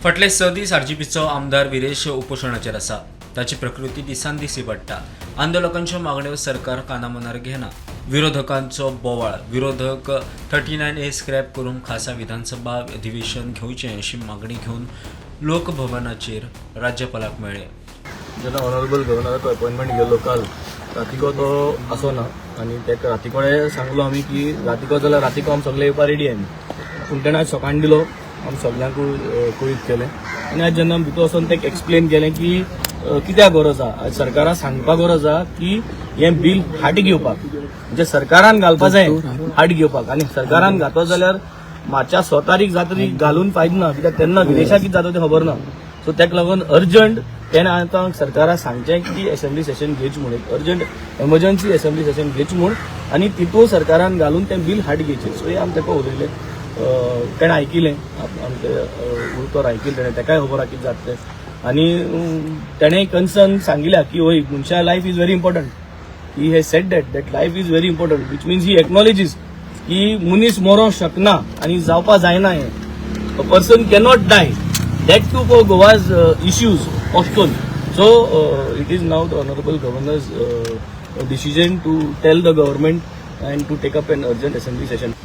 फाटले 6 दीस आरजीपीचो आमदार विरेश उपोशणाचेर आसा. ताची प्रकृती दिसान दिस पडटा. आंदोलकांच्यो मागण्यो सरकार कानामनार घेना. विरोधकांचो बोवाळ. विरोधक 39A स्क्रॅप करून खासा विधानसभा अधिवेशन घेवचें अशी मागणी घेवन लोकभवनाचेर राज्यपालाक मेळ्ळे. जेन्ना ऑनरेबल गव्हर्नराचो अपॉइंटमेंट गेलो काल रातीको तो आसोना आनी तेका रातीकोळे सांगलो आमी की रातीको जाल्यार रातीको आमी सगळे येवपा रेडी आमी. पूण तेणें आज सकाळीं दिलो आमी सगळ्यांक कळीत केलें आनी आज जेन्ना भितर वचून तेका एक्सप्लेन केलें की कित्याक गरज आहा. आज सरकाराक सांगपाक गरज आहा की हें बील हाट घेवपाक म्हणजे सरकारान घालपा जाय हाट घेवपाक आनी सरकारान घातो जाल्यार मार्चा 6 तारीख जातरी घालून फायदो ना कित्याक तेन्ना विदेशाक कितें जाता तें खबर ना. सो तेका लागून अर्जंट तेणें आतां सरकाराक सांगचें की असेंब्ली सेशन घेवचें म्हूण अर्जंट एमर्जन्सी असेंब्ली सेशन घेवचें म्हूण आनी तितूंत सरकारान घालून तें बील हाट घेवचें. सो हें आमी तेका उलयलें. तेणें आयकिलें आमी ते उतर आयकिलें तेणें तेकाय खबर आहा कितें जाता तें आनी तेणें कन्सर्न सांगिल्ल्या की होय मनशा life is very important. He has said that life is very important which means he acknowledges की मनीस मरो शकना आनी जावपा जायना हें. A person cannot die that too for Goa's issues often. So it is now the Honorable Governor's decision to tell the government and to take up an urgent assembly session.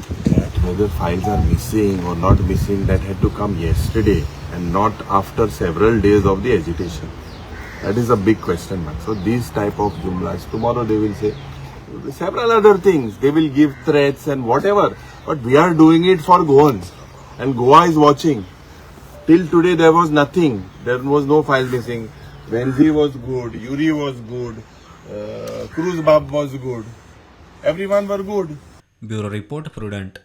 Whether files are missing or not missing, that had to come yesterday and not after several days of the agitation. That is a big question mark. So these type of jumlas, tomorrow they will say several other things. They will give threats and whatever. But we are doing it for Goans and Goa is watching. Till today there was nothing. There was no file missing. Wenzi was good. Yuri was good. Cruz Bab was good. Everyone were good. Bureau report prudent.